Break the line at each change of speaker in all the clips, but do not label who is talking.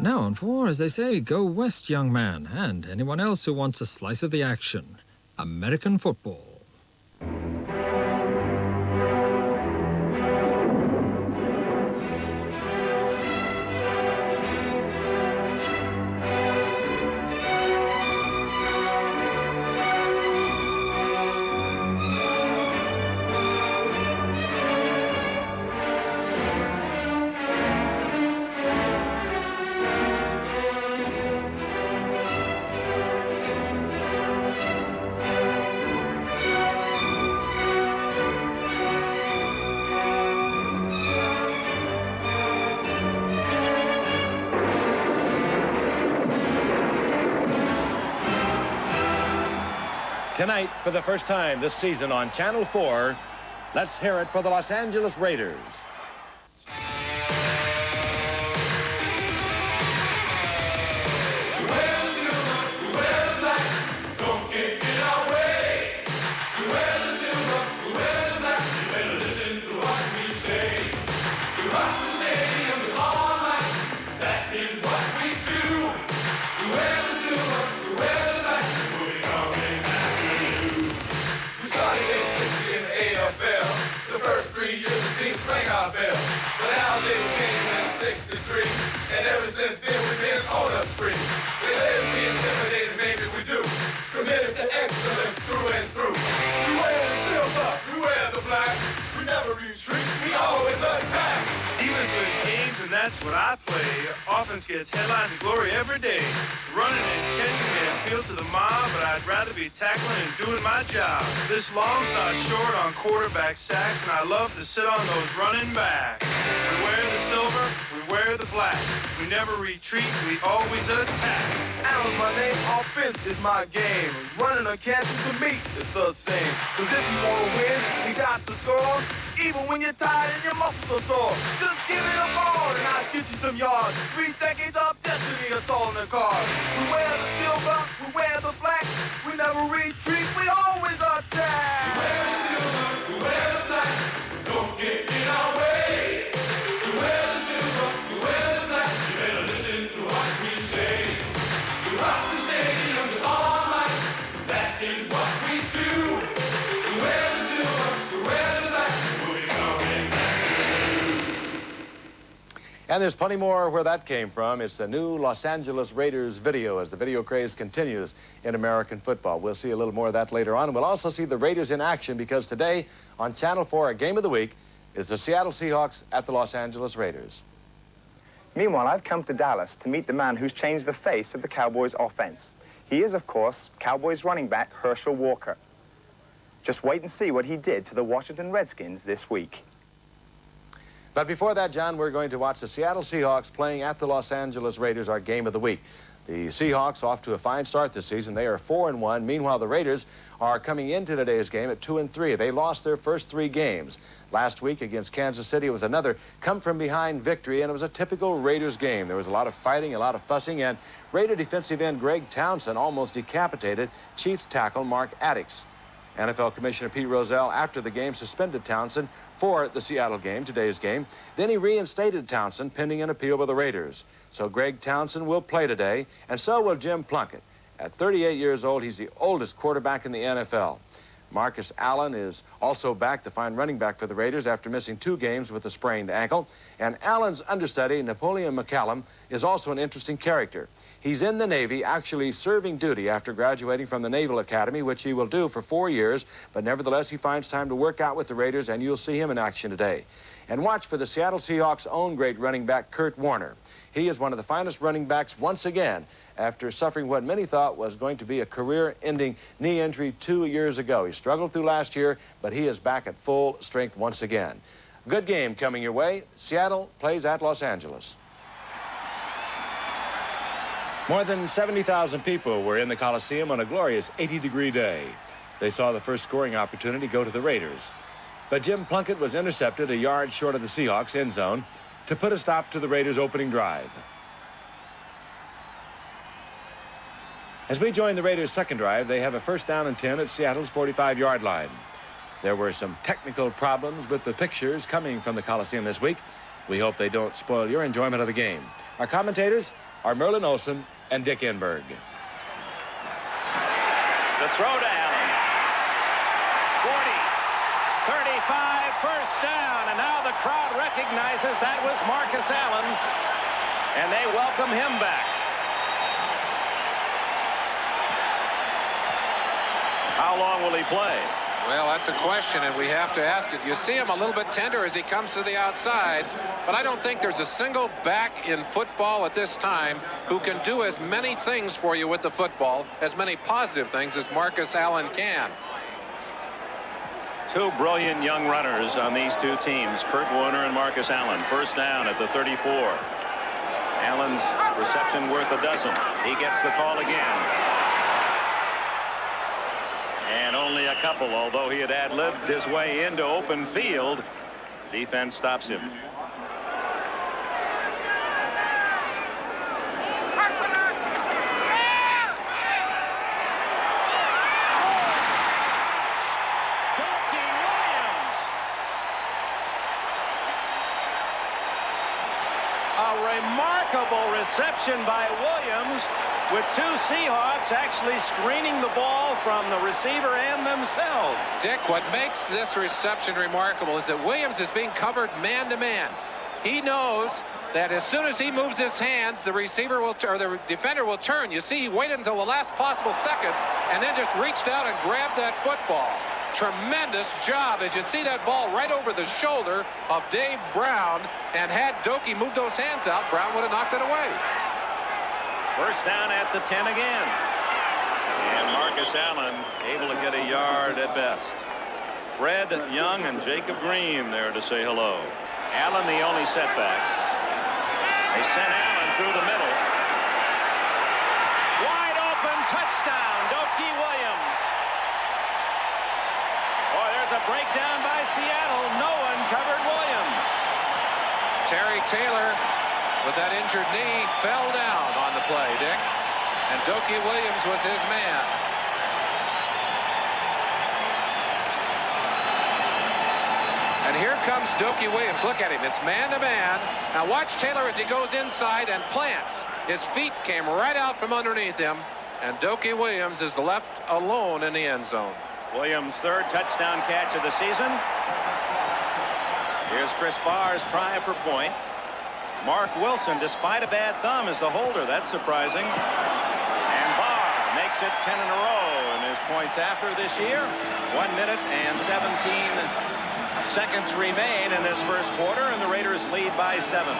Now on for, as they say, go west, young man, and anyone else who wants a slice of the action. American football.
Tonight, for the first time this season on Channel 4, let's hear it for the Los Angeles Raiders.
And ever since then, we've been on a spree. They say if we intimidated, maybe we do. Committed to excellence through and through. We wear the silver, we wear the black. We never retreat, we always attack.
Even switch games, and that's what I play. Offense gets headlines and glory every day. Running and catching may appeal to the mob, but I'd rather be tackling and doing my job. This long's not short on quarterback sacks, and I love to sit on those running backs. We wear the silver, we wear the black. We never retreat, we always attack.
Allen's my name, offense is my game. Running or catching to me is the same. Cause if you wanna win, you got to score. Even when you're tired and your muscles are sore. Just give me the ball and I'll get you some yards. 3 decades of destiny are all in the cards. We wear the silver, we wear the black. We never retreat, we always attack.
We wear the silver, we wear the black. Don't get in our way. We wear the silver, we wear the black. You better listen to what we say. We rock the stadium with all our might. That is what we do. We wear the silver, we wear the black.
And there's plenty more where that came from. It's the new Los Angeles Raiders video as the video craze continues in American football. We'll see a little more of that later on. And we'll also see the Raiders in action because today on Channel 4, a game of the week is the Seattle Seahawks at the Los Angeles Raiders.
Meanwhile, I've come to Dallas to meet the man who's changed the face of the Cowboys offense. He is, of course, Cowboys running back Herschel Walker. Just wait and see what he did to the Washington Redskins this week.
But before that, John, we're going to watch the Seattle Seahawks playing at the Los Angeles Raiders, our game of the week. The Seahawks off to a fine start this season. They are 4-1. Meanwhile, the Raiders are coming into today's game at 2-3. They lost their first 3 games. Last week against Kansas City, it was another come-from-behind victory, and it was a typical Raiders game. There was a lot of fighting, a lot of fussing, and Raider defensive end Greg Townsend almost decapitated Chiefs tackle Mark Addix. NFL Commissioner Pete Rozelle, after the game, suspended Townsend for the Seattle game, today's game. Then he reinstated Townsend pending an appeal by the Raiders. So Greg Townsend will play today, and so will Jim Plunkett. At 38 years old, he's the oldest quarterback in the NFL. Marcus Allen is also back, the fine running back for the Raiders, after missing 2 games with a sprained ankle. And Allen's understudy, Napoleon McCallum, is also an interesting character. He's in the Navy, actually serving duty after graduating from the Naval Academy, which he will do for 4 years, but nevertheless he finds time to work out with the Raiders, and you'll see him in action today. And watch for the Seattle Seahawks' own great running back, Kurt Warner. He is one of the finest running backs once again after suffering what many thought was going to be a career-ending knee injury 2 years ago. He struggled through last year, but he is back at full strength once again. Good game coming your way. Seattle plays at Los Angeles. More than 70,000 people were in the Coliseum on a glorious 80-degree day. They saw the first scoring opportunity go to the Raiders. But Jim Plunkett was intercepted a yard short of the Seahawks end zone to put a stop to the Raiders' opening drive. As we join the Raiders' second drive, they have a 1st down and 10 at Seattle's 45-yard line. There were some technical problems with the pictures coming from the Coliseum this week. We hope they don't spoil your enjoyment of the game. Our commentators, are Merlin Olsen and Dick Enberg.
The throw to Allen. 40, 35, first down, and now the crowd recognizes that was Marcus Allen, and they welcome him back. How long will he play?
Well, that's a question, and we have to ask it. You see him a little bit tender as he comes to the outside, but I don't think there's a single back in football at this time who can do as many things for you with the football, as many positive things as Marcus Allen can.
Two brilliant young runners on these two teams, Kurt Warner and Marcus Allen. First down at the 34. Allen's reception worth a dozen. He gets the call again. And only a couple, although he had ad-libbed his way into open field. Defense stops him. Remarkable reception by Williams, with two Seahawks actually screening the ball from the receiver and themselves.
Dick, what makes this reception remarkable is that Williams is being covered man-to-man. He knows that as soon as he moves his hands, the receiver will or the defender will turn. You see, he waited until the last possible second and then just reached out and grabbed that football. Tremendous job as you see that ball right over the shoulder of Dave Brown, and had Doki moved those hands out, Brown would have knocked it away.
First down at the 10 again, and Marcus Allen able to get a yard at best. Fred Young and Jacob Green there to say hello. Allen the only setback. They sent Allen through the middle. Wide open touchdown, Doki Williams. Boy, there's a breakdown by Seattle. No one covered Williams.
Terry Taylor, with that injured knee, fell down on the play, Dick. And Doki Williams was his man. And here comes Doki Williams. Look at him. It's man-to-man. Now watch Taylor as he goes inside and plants. His feet came right out from underneath him. And Doki Williams is left alone in the end zone.
Williams' third touchdown catch of the season. Here's Chris Barr's try for point. Mark Wilson, despite a bad thumb, is the holder. That's surprising. And Barr makes it 10 in a row, and his points after this year. 1 minute and 17 seconds remain in this first quarter, and the Raiders lead by 7.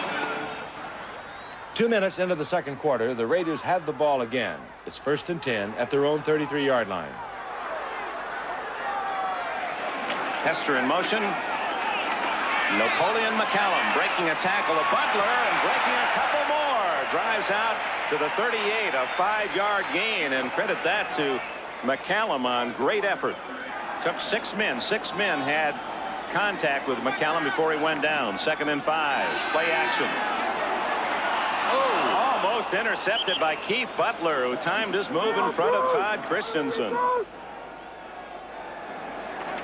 2 minutes into the second quarter, the Raiders have the ball again. It's 1st and 10 at their own 33-yard line.
Hester in motion. Napoleon McCallum breaking a tackle of Butler and breaking a couple more. Drives out to the 38, a 5-yard gain, and credit that to McCallum on great effort. Took 6 men. 6 men had contact with McCallum before he went down. 2nd and 5. Play action. Oh, almost intercepted by Keith Butler, who timed his move in front of Todd Christensen.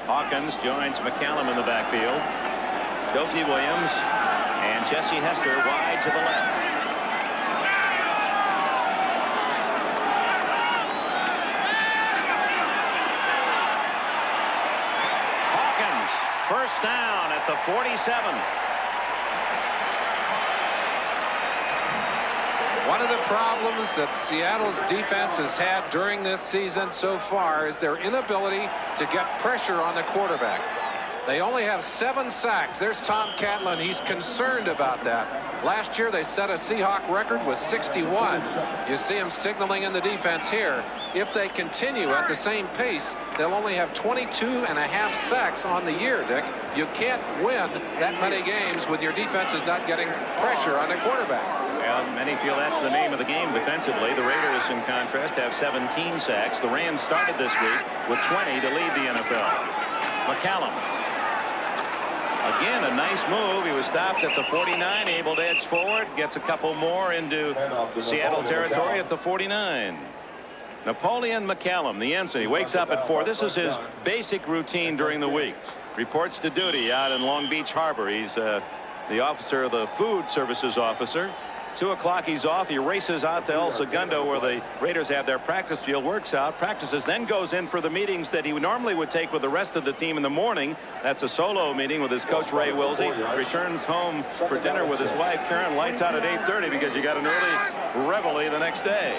Hawkins joins McCallum in the backfield. Doki Williams and Jesse Hester wide to the left. Hawkins, first down at the 47.
One of the problems that Seattle's defense has had during this season so far is their inability to get pressure on the quarterback. They only have 7 sacks. There's Tom Catlin. He's concerned about that. Last year they set a Seahawk record with 61. You see him signaling in the defense here. If they continue at the same pace, they'll only have 22.5 sacks on the year, Dick. You can't win that many games with your defenses not getting pressure on the quarterback.
Well, many feel that's the name of the game defensively. The Raiders, in contrast, have 17 sacks. The Rams started this week with 20 to lead the NFL. McCallum. Again, a nice move. He was stopped at the 49, able to edge forward, gets a couple more into the Seattle territory at the 49. Napoleon McCallum, the ensign. He wakes up at 4. This is his basic routine during the week. Reports to duty out in Long Beach Harbor. He's the officer of the food services officer. 2 o'clock he's off. He races out to El Segundo where the Raiders have their practice field, works out, practices, then goes in for the meetings that he normally would take with the rest of the team in the morning. That's a solo meeting with his coach Ray Wilsey. Returns home for dinner with his wife Karen. Lights out at 8:30 because you got an early reveille the next day.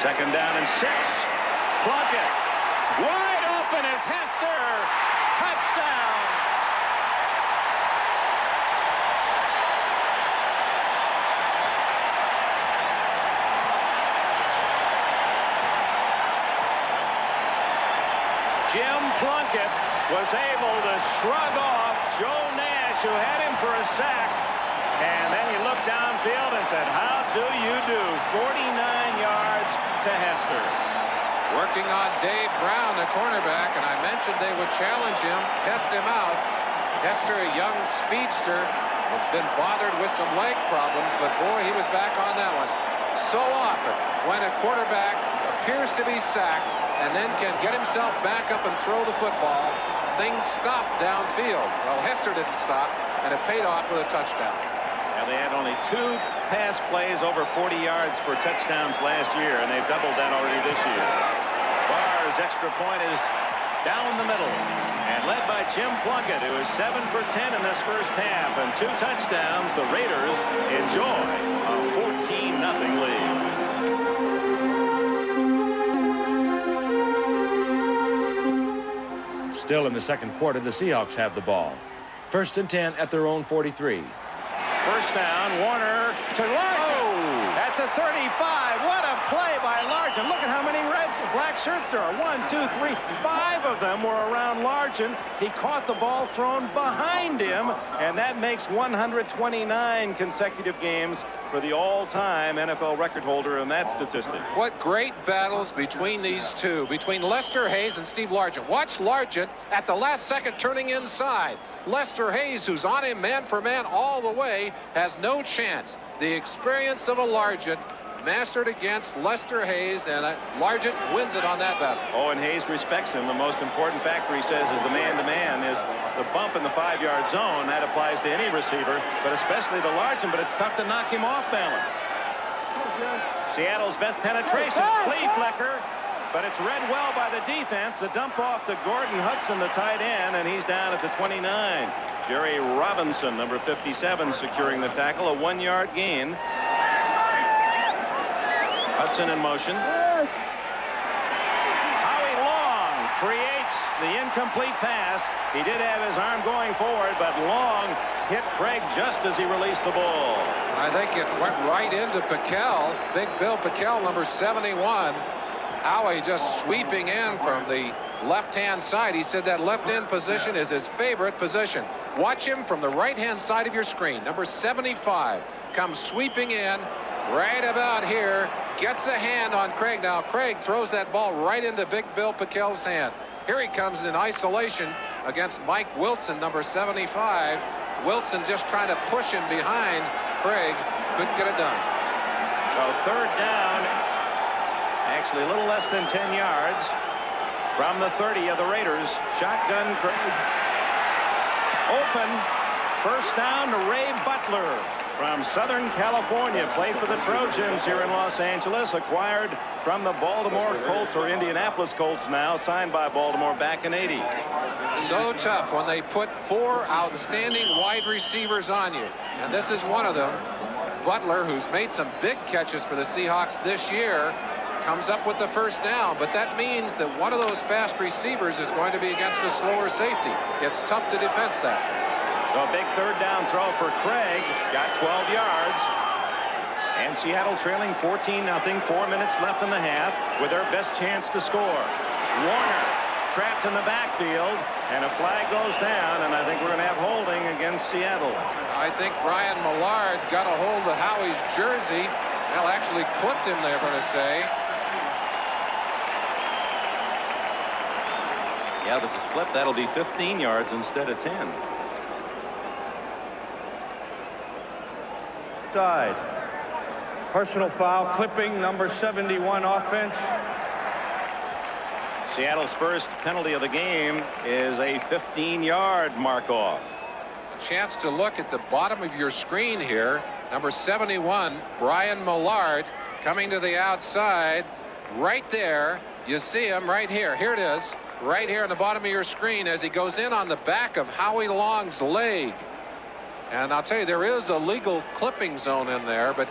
Second down and 6. Plunkett wide open is Hester. Touchdown. Jim Plunkett was able to shrug off Joe Nash, who had him for a sack. And then he looked downfield and said, how do you do? 49 yards to Hester.
Working on Dave Brown, the cornerback, and I mentioned they would challenge him, test him out. Hester, a young speedster, has been bothered with some leg problems, but boy, he was back on that one. So often, when a quarterback appears to be sacked and then can get himself back up and throw the football, things stop downfield. Well, Hester didn't stop, and it paid off with a touchdown.
And they had only 2 pass plays over 40 yards for touchdowns last year, and they've doubled that already this year. Barr's extra point is down the middle and led by Jim Plunkett, who is 7 for 10 in this first half, and 2 touchdowns. The Raiders enjoy a 14-0 lead.
Still in the second quarter, the Seahawks have the ball. 1st and 10 at their own 43.
First down, Warner to Largent at the 35. What a play by Largent. Look at how many black shirts there are. 1, 2, 3, 5 of them were around Largent. He caught the ball thrown behind him, and that makes 129 consecutive games for the all-time NFL record holder in that statistic.
What great battles between these two, between Lester Hayes and Steve Largent. Watch Largent at the last second turning inside. Lester Hayes, who's on him man for man all the way, has no chance. The experience of a Largent mastered against Lester Hayes, and Largent wins it on that battle.
Oh, and Hayes respects him. The most important factor, he says, is the man-to-man, is the bump in the 5-yard zone. That applies to any receiver, but especially to Largent, but it's tough to knock him off balance. Seattle's best penetration, flea flicker, but it's read well by the defense. The dump off to Gordon Hudson, the tight end, and he's down at the 29. Jerry Robinson, number 57, securing the tackle, a 1-yard gain. Hudson in motion. Howie Long creates the incomplete pass. He did have his arm going forward, but Long hit Craig just as he released the ball.
I think it went right into Piquel. Big Bill Piquel, number 71. Howie just sweeping in from the left-hand side. He said that left-end position is his favorite position. Watch him from the right-hand side of your screen. Number 75 comes sweeping in right about here, gets a hand on Craig. Now Craig throws that ball right into Big Bill Piquel's hand. Here he comes in isolation against Mike Wilson, number 75. Wilson just trying to push him behind Craig. Couldn't get it done.
So third down, actually a little less than 10 yards from the 30 of the Raiders. Shotgun Craig. Open. First down to Ray Butler from Southern California. Played for the Trojans here in Los Angeles. Acquired from the Baltimore Colts, or Indianapolis Colts now. Signed by Baltimore back in '80.
So tough when they put 4 outstanding wide receivers on you. And this is one of them. Butler, who's made some big catches for the Seahawks this year, comes up with the first down. But that means that one of those fast receivers is going to be against a slower safety. It's tough to defense that.
So a big third down throw for Craig. Got 12 yards. And Seattle trailing 14-0. 4 minutes left in the half with their best chance to score. Warner trapped in the backfield, and a flag goes down, and I think we're going to have holding against Seattle.
I think Brian Millard got a hold of Howie's jersey. Well, actually clipped him, they're going to say.
Yeah, if it's a clip, that'll be 15 yards instead of 10.
Side. Personal foul, clipping, number 71 offense.
Seattle's first penalty of the game is a 15-yard mark-off.
chance to look at the bottom of your screen here. Number 71, Brian Millard, coming to the outside. Right there, you see him right here. Here it is, right here on the bottom of your screen as he goes in on the back of Howie Long's leg. And I'll tell you, there is a legal clipping zone in there, but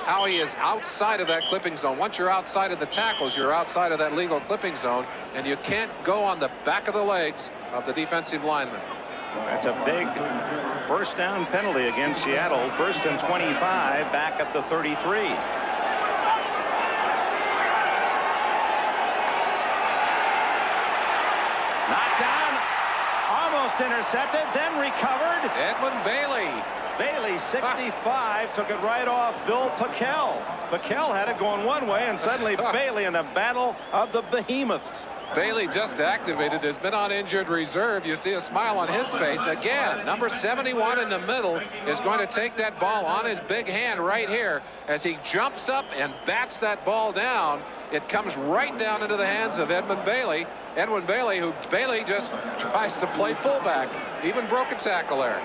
Howie is outside of that clipping zone. Once you're outside of the tackles, you're outside of that legal clipping zone, and you can't go on the back of the legs of the defensive lineman.
That's a big first down penalty against Seattle. 1st and 25 back at the 33. Knocked down, almost intercepted, then recovered.
Edmund Bailey.
Bailey, 65, took it right off Bill Packel. Packel had it going one way, and suddenly Bailey in a battle of the behemoths.
Bailey just activated, has been on injured reserve. You see a smile on his face. Again, number 71 in the middle is going to take that ball on his big hand right here. As he jumps up and bats that ball down, it comes right down into the hands of Edmund Bailey. Edwin Bailey, who Bailey just tries to play fullback. Even broke a tackle there.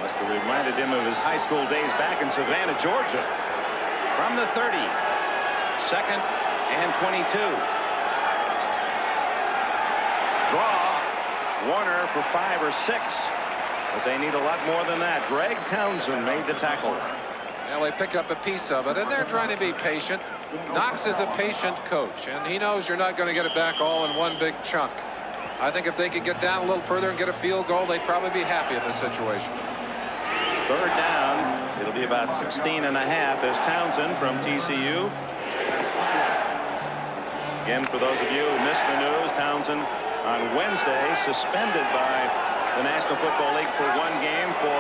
Must have reminded him of his high school days back in Savannah, Georgia. From the 30, 2nd and 22. Draw. Warner for 5 or 6. But they need a lot more than that. Greg Townsend made the tackle.
Well, they pick up a piece of it, and they're trying to be patient. Knox is a patient coach, and he knows you're not going to get it back all in one big chunk. I think if they could get down a little further and get a field goal, they'd probably be happy in this situation.
3rd down. It'll be about 16 and a half as Townsend from TCU. Again, for those of you who missed the news, Townsend on Wednesday suspended by the National Football League for 1 game for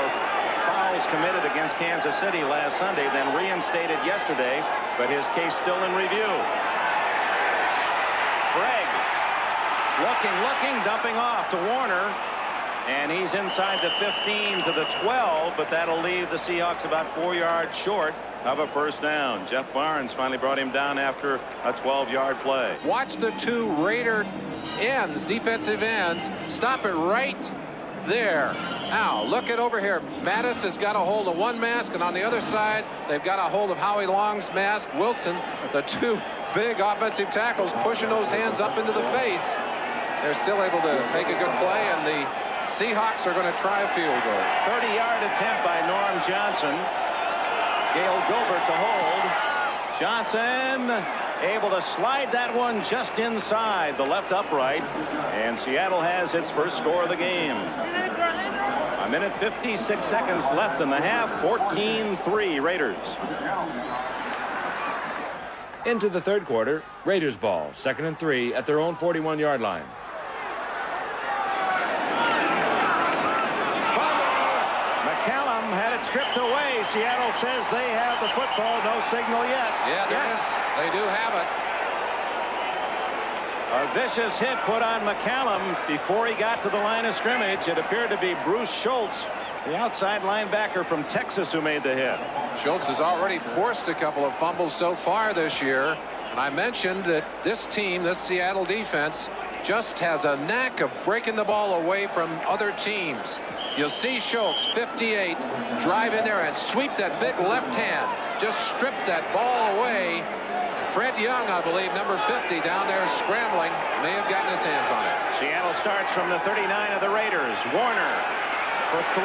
fouls committed against Kansas City last Sunday, then reinstated yesterday, but his case still in review. Gregg looking, dumping off to Warner, and he's inside the 15 to the 12, but that'll leave the Seahawks about 4 yards short of a first down. Jeff Barnes finally brought him down after a 12-yard play.
Watch the 2 Raider ends, defensive ends, stop it right there. Now look at over here. Mattis has got a hold of one mask, and on the other side they've got a hold of Howie Long's mask. Wilson, the 2 big offensive tackles, pushing those hands up into the face. They're still able to make a good play, and the Seahawks are going to try a field goal.
30-yard attempt by Norm Johnson. Gail Gilbert to hold. Johnson able to slide that one just inside the left upright, and Seattle has its first score of the game. 1 minute 56 seconds left in the half. 14-3 Raiders.
Into the 3rd quarter, Raiders ball, 2nd and 3 at their own 41-yard line.
McCallum had it stripped away. Seattle says they have the football. No signal yet.
Yeah, yes, they do have it.
A vicious hit put on McCallum before he got to the line of scrimmage. It appeared to be Bruce Schultz, the outside linebacker from Texas, who made the hit.
Schultz has already forced a couple of fumbles so far this year. And I mentioned that this team, this Seattle defense, just has a knack of breaking the ball away from other teams. You'll see Schultz, 58, drive in there and sweep that big left hand. Just strip that ball away. Fred Young, I believe, number 50, down there scrambling, may have gotten his hands on it.
Seattle starts from the 39 of the Raiders. Warner for 3.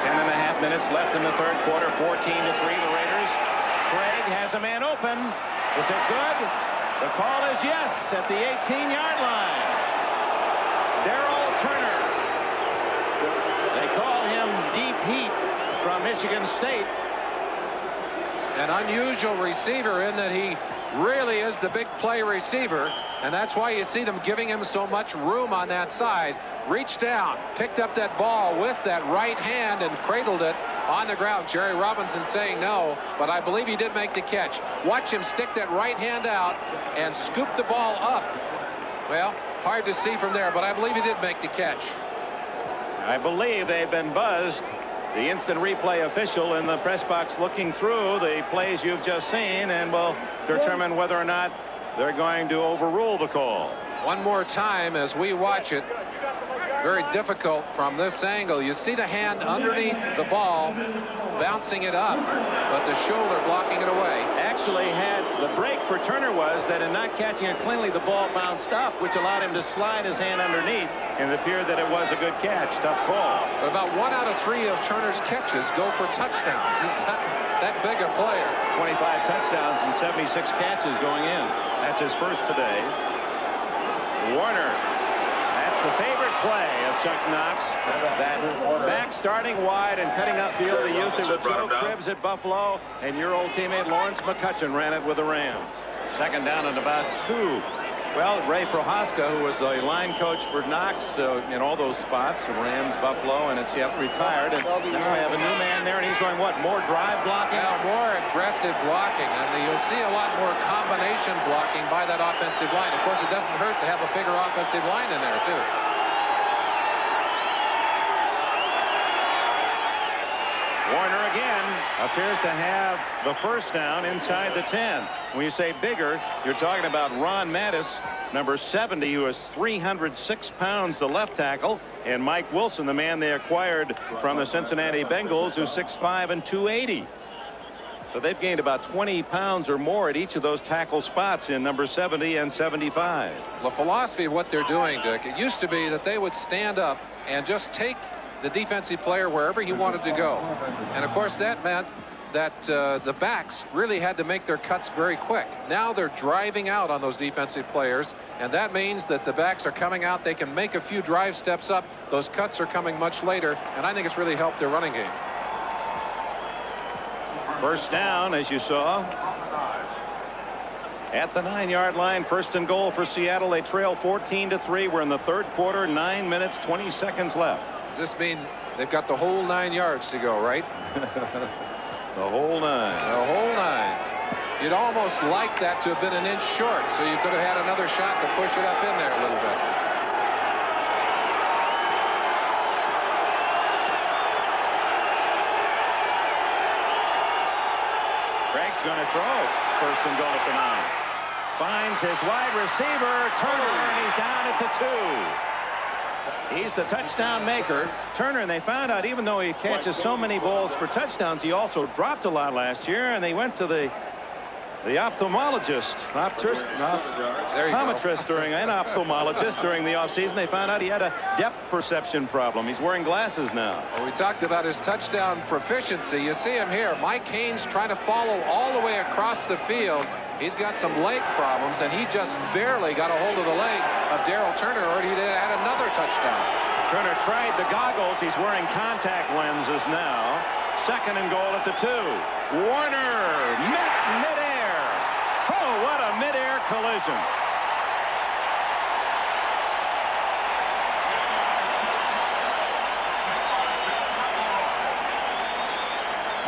10.5 minutes left in the 3rd quarter. 14-3 the Raiders. Craig has a man open. Is it good? The call is yes at the 18-yard line. Darrell Turner. They call him Deep Heat from Michigan State.
An unusual receiver in that he really is the big play receiver, and that's why you see them giving him so much room on that side. Reached down, picked up that ball with that right hand and cradled it on the ground. Jerry Robinson saying no, but I believe he did make the catch. Watch him stick that right hand out and scoop the ball up. Well, hard to see from there, but I believe he did make the catch.
I believe they've been buzzed. The instant replay official in the press box looking through the plays you've just seen and will determine whether or not they're going to overrule the call.
One more time as we watch it. Very difficult from this angle. You see the hand underneath the ball, bouncing it up, but the shoulder blocking it away.
Actually had the break for Turner was that in not catching it cleanly, the ball bounced up, which allowed him to slide his hand underneath, and it appeared that it was a good catch. Tough call.
But about 1 out of 3 of Turner's catches go for touchdowns. He's not that big a player.
25 touchdowns and 76 catches going in. That's his first today. Warner. That's the favorite play of Chuck Knox. That back starting wide and cutting upfield. He used it with Joe Cribbs at Buffalo, and your old teammate Lawrence McCutcheon ran it with the Rams. Second down and about 2. Well, Ray Prohaska, who was the line coach for Knox in all those spots, Rams, Buffalo, and it's yet retired. And now we have a new man there, and he's going, what, more drive blocking?
Now, more aggressive blocking, and you'll see a lot more combination blocking by that offensive line. Of course, it doesn't hurt to have a bigger offensive line in there, too.
Warner again appears to have the first down inside the 10. When you say bigger, you're talking about Ron Mattis, number 70, who is 306 pounds, the left tackle, and Mike Wilson, the man they acquired from the Cincinnati Bengals, who's 6'5" and 280. So they've gained about 20 pounds or more at each of those tackle spots in number 70 and 75.
The philosophy of what they're doing, Dick, it used to be that they would stand up and just take the defensive player wherever he wanted to go. And of course that meant that the backs really had to make their cuts very quick. Now they're driving out on those defensive players, and that means that the backs are coming out. They can make a few drive steps up. Those cuts are coming much later, and I think it's really helped their running game.
First down, as you saw, at the 9-yard line. First and goal for Seattle. They trail 14-3. We're in the third quarter. 9 minutes 20 seconds left.
Does this mean they've got the whole 9 yards to go, right?
The whole 9.
The whole 9. You'd almost like that to have been an inch short, so you could have had another shot to push it up in there a little bit.
Craig's going to throw. First and goal at the 9. Finds his wide receiver, Turner, and he's down at the 2. He's the touchdown maker, Turner, and they found out even though he catches so many balls for touchdowns, he also dropped a lot last year, and they went to the ophthalmologist, optometrist during the offseason. They found out he had a depth perception problem. He's wearing glasses now.
Well, we talked about his touchdown proficiency. You see him here. Mike Haynes trying to follow all the way across the field. He's got some leg problems, and he just barely got a hold of the leg of Darrell Turner, or he'd have had another touchdown.
Turner tried the goggles. He's wearing contact lenses now. Second and goal at the 2. Warner met midair. Oh, what a midair collision.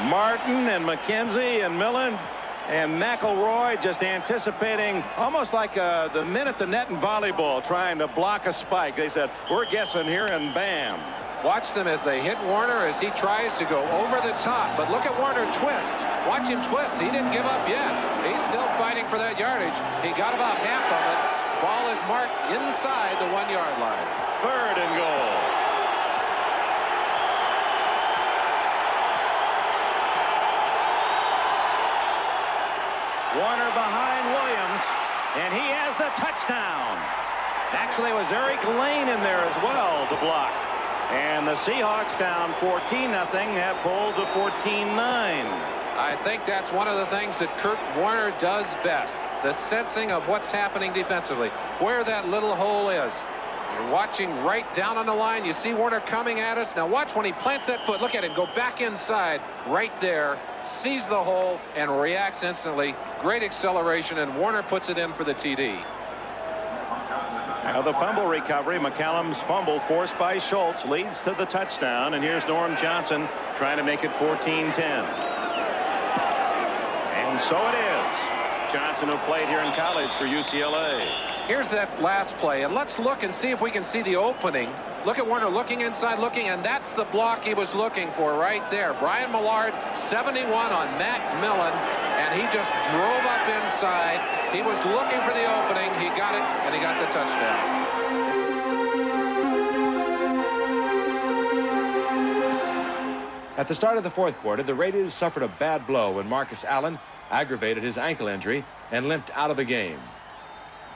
Martin and McKenzie and Millen and McElroy just anticipating, almost like the men at the net in volleyball trying to block a spike. They said, we're guessing here, and bam.
Watch them as they hit Warner as he tries to go over the top. But look at Warner twist. Watch him twist. He didn't give up yet. He's still fighting for that yardage. He got about half of it. Ball is marked inside the 1-yard line.
Third and goal. Warner behind Williams, and he has the touchdown. Actually, it was Eric Lane in there as well to block. And the Seahawks down 14-0 have pulled to 14-9.
I think that's one of the things that Kurt Warner does best. The sensing of what's happening defensively, where that little hole is. You're watching right down on the line. You see Warner coming at us. Now watch when he plants that foot. Look at him go back inside right there. Sees the hole and reacts instantly. Great acceleration, and Warner puts it in for the TD.
Now the fumble recovery. McCallum's fumble forced by Schultz leads to the touchdown, and here's Norm Johnson trying to make it 14-10. And so it is. Johnson, who played here in college for UCLA.
Here's that last play, and let's look and see if we can see the opening. Look at Warner looking inside, looking, and that's the block he was looking for right there. Brian Millard, 71 on Matt Millen, and he just drove up inside. He was looking for the opening. He got it, and he got the touchdown.
At the start of the fourth quarter, the Raiders suffered a bad blow when Marcus Allen aggravated his ankle injury and limped out of the game.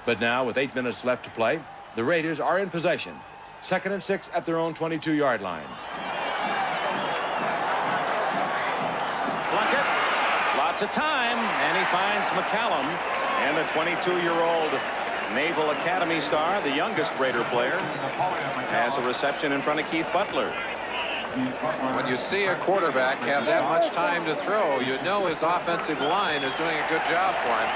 But now, with 8 minutes left to play, the Raiders are in possession. 2nd and 6 at their own 22-yard line.
Plunkett, lots of time, and he finds McCallum, and the 22-year-old Naval Academy star, the youngest Raider player, has a reception in front of Keith Butler.
When you see a quarterback have that much time to throw, you know his offensive line is doing a good job for him.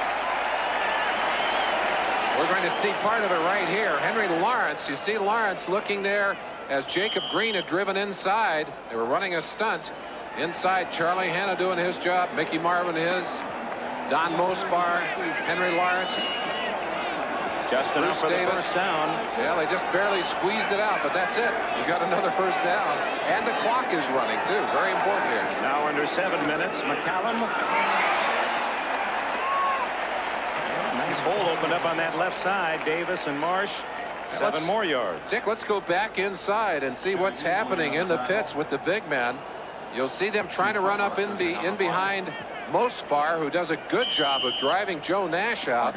We're going to see part of it right here. Henry Lawrence, you see Lawrence looking there as Jacob Green had driven inside. They were running a stunt. Inside, Charlie Hanna doing his job, Mickey Marvin his, Don Mospar, Henry Lawrence.
Just enough for the first down.
Yeah, they just barely squeezed it out, but that's it. You got another first down. And the clock is running, too. Very important here.
Now under 7 minutes, McCallum. Nice hole opened up on that left side. Davis and Marsh. 7 more yards.
Dick, let's go back inside and see what's happening in the pits with the big men. You'll see them trying to run up in behind Mospar, who does a good job of driving Joe Nash out.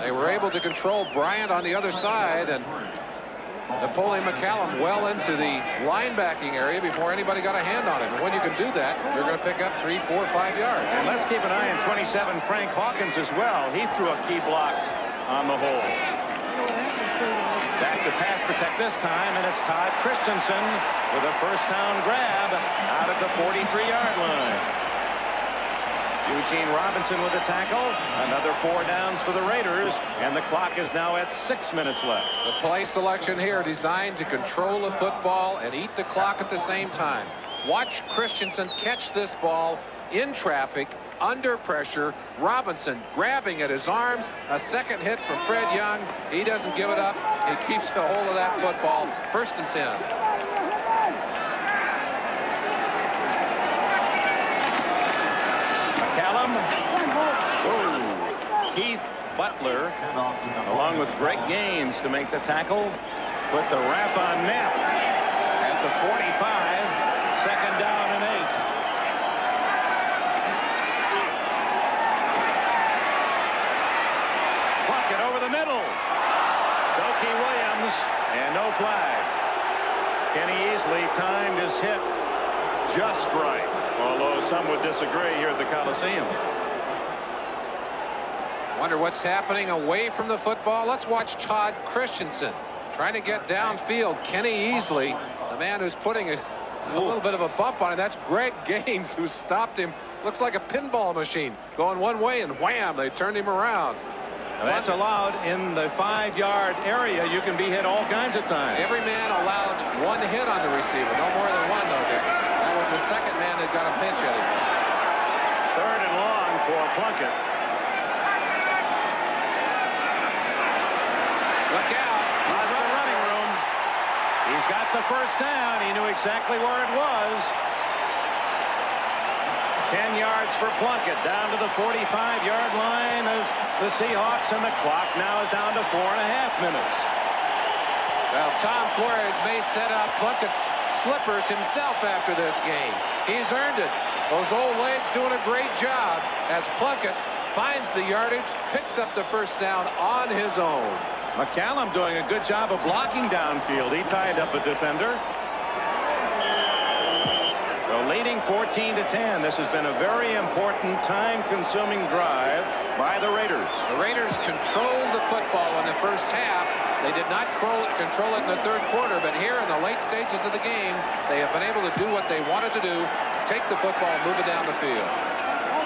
They were able to control Bryant on the other side, and Napoleon McCallum well into the linebacking area before anybody got a hand on him. And when you can do that, you're going to pick up 3, 4, 5 yards.
And let's keep an eye on 27, Frank Hawkins as well. He threw a key block on the hole. Back to pass protect this time, and it's Todd Christensen with a first down grab out at the 43-yard line. Eugene Robinson with a tackle. Another 4 downs for the Raiders, and the clock is now at 6 minutes left.
The play selection here designed to control the football and eat the clock at the same time. Watch Christensen catch this ball in traffic, under pressure. Robinson grabbing at his arms. A second hit from Fred Young. He doesn't give it up. He keeps a hold of that football. 1st and 10.
Keith Butler, along with Greg Gaines to make the tackle, put the wrap on Knapp at the 45, 2nd down and 8. Plunkett over the middle. Doki Williams, and no flag. Kenny Easley timed his hit just right, although some would disagree here at the Coliseum.
Wonder what's happening away from the football. Let's watch Todd Christensen trying to get downfield. Kenny Easley, the man who's putting a little bit of a bump on it. That's Greg Gaines, who stopped him. Looks like a pinball machine going one way, and wham, they turned him around.
Now that's allowed in the 5-yard area. You can be hit all kinds of times.
Every man allowed 1 hit on the receiver. No more than 1, though, Dick. That was the second man that got a pinch at him.
3rd and long for Plunkett. Look out. Lots of running room. He's got the first down. He knew exactly where it was. 10 yards for Plunkett, down to the 45-yard line of the Seahawks, and the clock now is down to 4.5 minutes.
Well, Tom Flores may set out Plunkett's slippers himself after this game. He's earned it. Those old legs doing a great job as Plunkett finds the yardage, picks up the first down on his own.
McCallum doing a good job of blocking downfield. He tied up a defender. So leading 14-10. This has been a very important, time-consuming drive by the Raiders.
The Raiders controlled the football in the first half. They did not control it in the 3rd quarter, but here in the late stages of the game, they have been able to do what they wanted to do, take the football and move it down the field.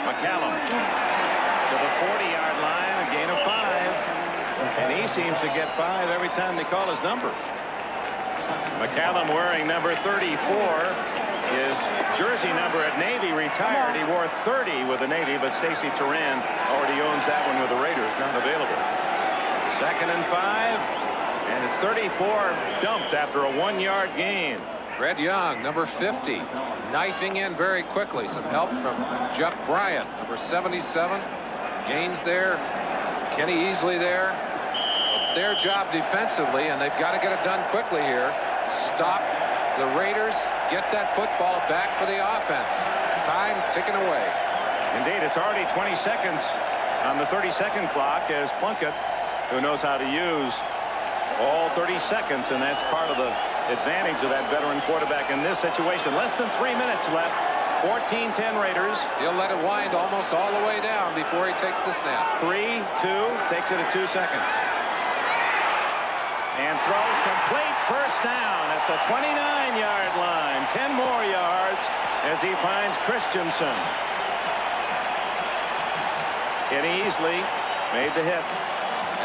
McCallum to the 40-yard line, a gain of 5. And he seems to get 5 every time they call his number. McCallum wearing number 34. His jersey number at Navy retired. He wore 30 with the Navy, but Stacy Turan already owns that one with the Raiders, not available. 2nd and 5, and it's 34 dumped after a 1-yard gain.
Fred Young, number 50, knifing in very quickly. Some help from Jeff Bryant, number 77. Gains there. Kenny Easley there. Their job defensively, and they've got to get it done quickly here. Stop the Raiders. Get that football back for the offense. Time ticking away.
Indeed, it's already 20 seconds on the 30-second clock as Plunkett, who knows how to use all 30 seconds, and that's part of the advantage of that veteran quarterback in this situation. Less than 3 minutes left. 14-10 Raiders.
He'll let it wind almost all the way down before he takes the snap.
3-2, takes it at 2 seconds. And throws complete, first down at the 29-yard line. 10 more yards as he finds Christensen. Kenny Easley made the hit.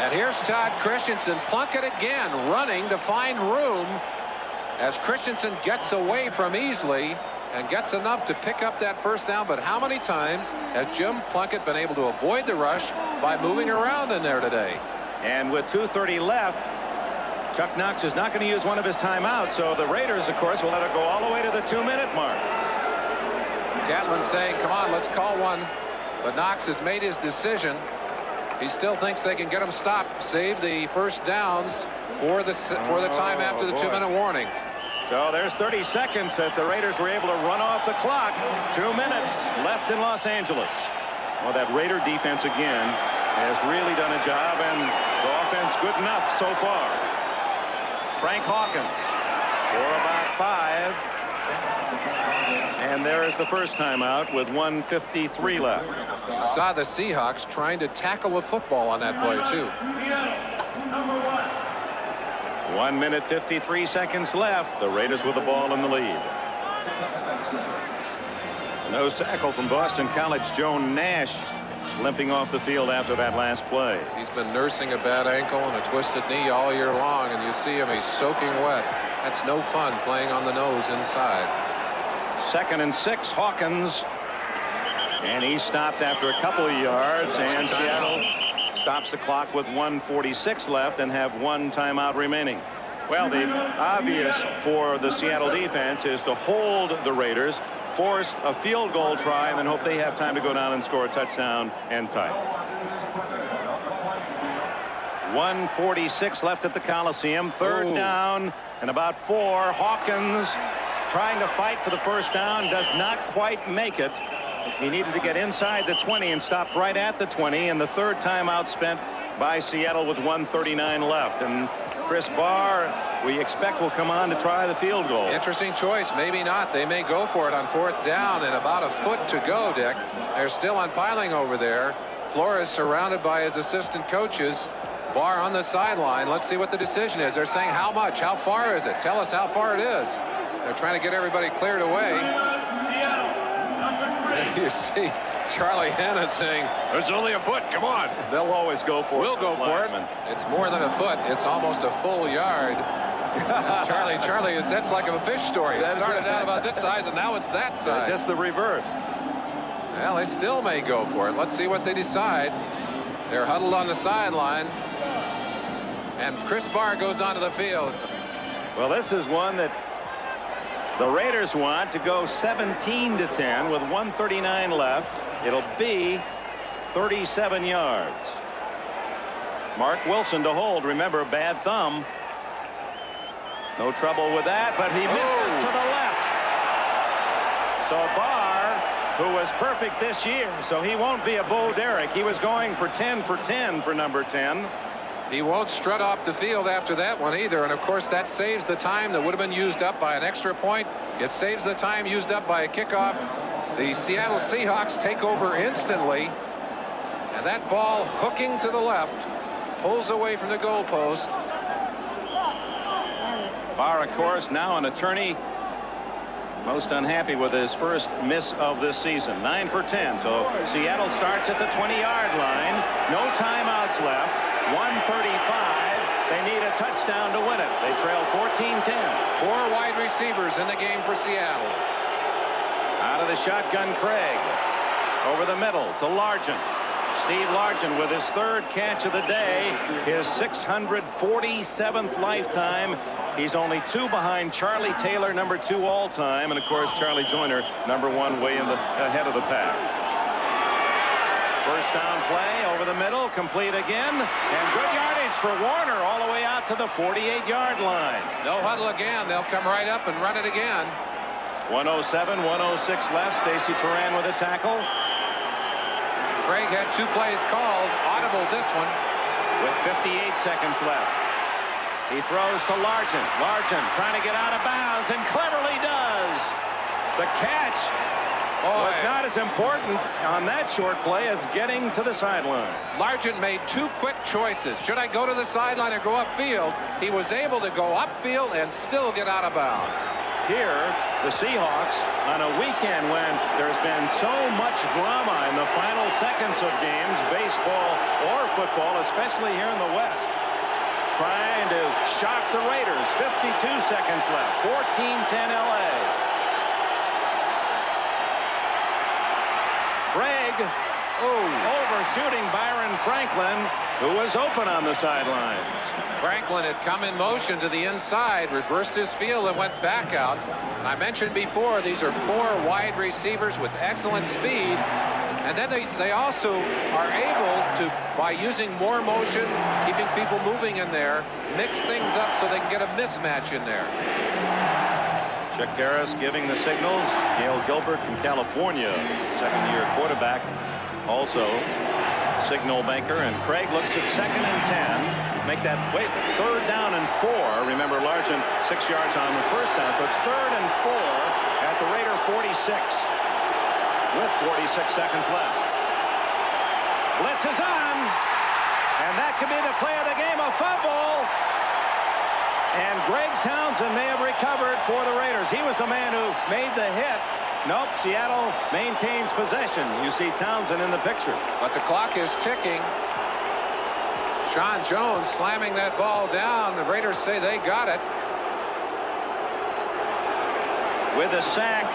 And here's Todd Christensen. Plunkett again running to find room as Christensen gets away from Easley and gets enough to pick up that first down. But how many times has Jim Plunkett been able to avoid the rush by moving around in there today?
And with 2:30 left, Chuck Knox is not going to use one of his timeouts, so the Raiders, of course, will let it go all the way to the 2-minute mark.
Gatlin's saying, come on, let's call one. But Knox has made his decision. He still thinks they can get him stopped, save the first downs for the time after the 2-minute warning.
So there's 30 seconds that the Raiders were able to run off the clock. 2 minutes left in Los Angeles. Well, that Raider defense again has really done a job, and the offense good enough so far. Frank Hawkins for about 5. And there is the first timeout with 1:53 left.
You saw the Seahawks trying to tackle a football on that play, too.
1 minute 53 seconds left. The Raiders with the ball in the lead. The nose tackle from Boston College, Joe Nash, limping off the field after that last play.
He's been nursing a bad ankle and a twisted knee all year long, and you see him, he's soaking wet. That's no fun playing on the nose inside.
2nd and 6, Hawkins. And he stopped after a couple of yards, and Seattle stops the clock with 1:46 left and have 1 timeout remaining. Well, the obvious for the Seattle defense is to hold the Raiders, force a field goal try, and then hope they have time to go down and score a touchdown and tie. 1:46 left at the Coliseum. Third down and about 4. Hawkins trying to fight for the first down, does not quite make it. He needed to get inside the 20 and stopped right at the 20, and the third timeout spent by Seattle with 1:39 left. And Chris Barr, we expect, will come on to try the field goal.
Interesting choice. Maybe not. They may go for it on 4th down and about a foot to go, Dick. They're still on piling over there. Flores surrounded by his assistant coaches. Barr on the sideline. Let's see what the decision is. They're saying how much? How far is it? Tell us how far it is. They're trying to get everybody cleared away. You see Charlie Hanna saying, there's only a foot. Come on.
They'll always go for it.
We'll go for it. It's more than a foot. It's almost a full yard. Charlie is, that's like a fish story. It started out about this size, and now it's that size.
Just the reverse.
Well, they still may go for it. Let's see what they decide. They're huddled on the sideline. And Chris Barr goes onto the field.
Well, this is one that the Raiders want to go 17-10 with 1:39 left. It'll be 37 yards. Mark Wilson to hold. Remember, bad thumb. No trouble with that, but he misses to the left. So Barr, who was perfect this year, so he won't be a Bo Derek. He was going for 10 for 10 for number 10.
He won't strut off the field after that one either. And of course, that saves the time that would have been used up by an extra point. It saves the time used up by a kickoff. The Seattle Seahawks take over instantly. And that ball hooking to the left pulls away from the goalpost.
Barr, of course, now an attorney. Most unhappy with his first miss of this season. 9 for 10. So Seattle starts at the 20-yard line. No timeouts left. 1:35. They need a touchdown to win it. They trail 14-10.
4 wide receivers in the game for Seattle.
Out of the shotgun, Craig. Over the middle to Largent. Steve Largent with his 3rd catch of the day. His 647th lifetime. He's only 2 behind Charlie Taylor, number 2 all time. And of course, Charlie Joyner, number 1, way ahead of the pack. First down play over the middle. still complete again. And good yardage for Warner all the way out to the 48-yard line.
No huddle again. They'll come right up and run it again.
107, 106 left. Stacy Turan with a tackle.
Craig had 2 plays called. Audible this one.
With 58 seconds left. He throws to Largent. Largent trying to get out of bounds and cleverly does. The catch was not as important on that short play as getting to the sidelines.
Largent made 2 quick choices. Should I go to the sideline or go upfield? He was able to go upfield and still get out of bounds.
Here, the Seahawks, on a weekend when there's been so much drama in the final seconds of games, baseball or football, especially here in the West, trying to shock the Raiders. 52 seconds left. 14-10 LA. Craig overshooting Byron Franklin, who was open on the sidelines.
Franklin had come in motion to the inside, reversed his field, and went back out. I mentioned before, these are 4 wide receivers with excellent speed. And then they also are able to, by using more motion, keeping people moving in there, mix things up so they can get a mismatch in there.
Chuck Harris giving the signals. Gail Gilbert from California, second-year quarterback, also signal maker. And Craig looks at 2nd and 10. Make that, 3rd down and 4. Remember, Largent 6 yards on the first down. So it's 3rd and 4 at the Raider 46 with 46 seconds left. Blitz is on. And that could be the play of the game, a fumble. And Greg Townsend may have recovered for the Raiders. He was the man who made the hit. Nope, Seattle maintains possession. You see Townsend in the picture.
But the clock is ticking. Sean Jones slamming that ball down. The Raiders say they got it.
With a sack,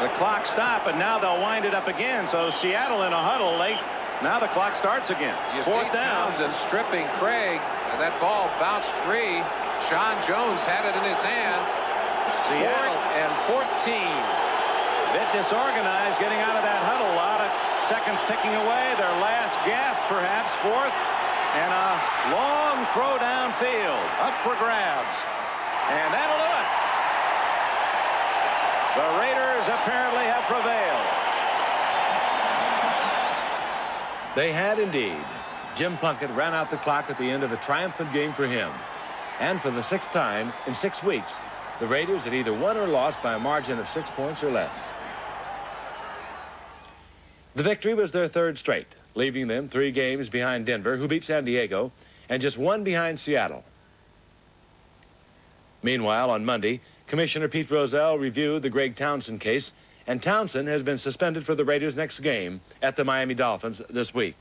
the clock stopped, and now they'll wind it up again. So Seattle in a huddle late. Now the clock starts again.
You
4th
see
down.
Townsend stripping Craig, and that ball bounced free. Sean Jones had it in his hands.
Seattle
4th and 14.
Bit disorganized getting out of that huddle. A lot of seconds ticking away. Their last gasp, perhaps. 4th and a long throw downfield. Up for grabs. And that'll do it. The Raiders apparently have prevailed.
They had indeed. Jim Plunkett ran out the clock at the end of a triumphant game for him. And for the 6th time in 6 weeks, the Raiders had either won or lost by a margin of 6 points or less. The victory was their 3rd straight, leaving them 3 games behind Denver, who beat San Diego, and just 1 behind Seattle. Meanwhile, on Monday, Commissioner Pete Rozelle reviewed the Greg Townsend case, and Townsend has been suspended for the Raiders' next game at the Miami Dolphins this week.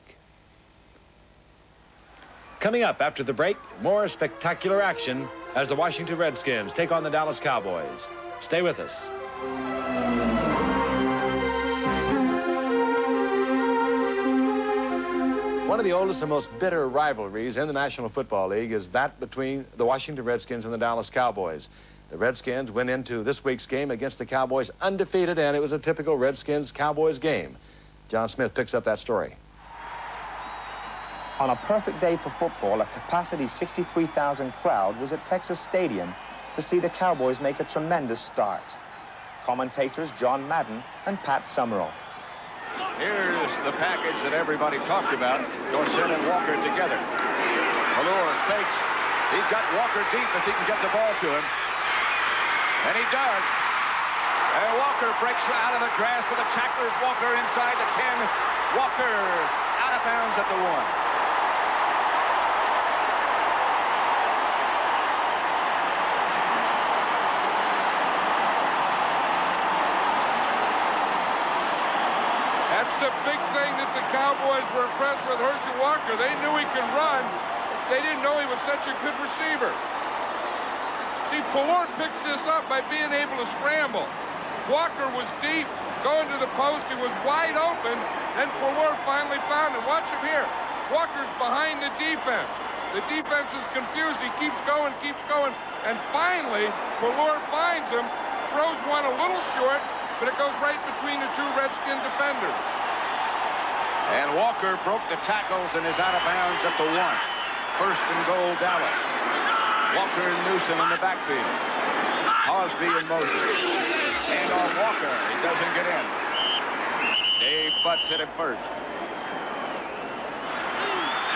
Coming up after the break, more spectacular action as the Washington Redskins take on the Dallas Cowboys. Stay with us. One of the oldest and most bitter rivalries in the National Football League is that between the Washington Redskins and the Dallas Cowboys. The Redskins went into this week's game against the Cowboys undefeated, and it was a typical Redskins-Cowboys game. John Smith picks up that story.
On a perfect day for football, a capacity 63,000 crowd was at Texas Stadium to see the Cowboys make a tremendous start. Commentators John Madden and Pat Summerall.
Here's the package that everybody talked about. Dorsett and Walker together. Valor fakes. He's got Walker deep if he can get the ball to him. And he does. And Walker breaks out of the grass for the tacklers. Walker inside the 10. Walker out of bounds at the 1.
That's a big thing that the Cowboys were impressed with Herschel Walker. They knew he could run. They didn't know he was such a good receiver. See, Pallord picks this up by being able to scramble. Walker was deep, going to the post. He was wide open, and Pallord finally found him. Watch him here. Walker's behind the defense. The defense is confused. He keeps going, and finally, Pallord finds him, throws one a little short, but it goes right between the 2 Redskin defenders.
And Walker broke the tackles and is out of bounds at the 1. First and goal, Dallas. Walker and Newsom in the backfield. Osby and Moses. And on Walker, he doesn't get in. Dave Butts hit him first.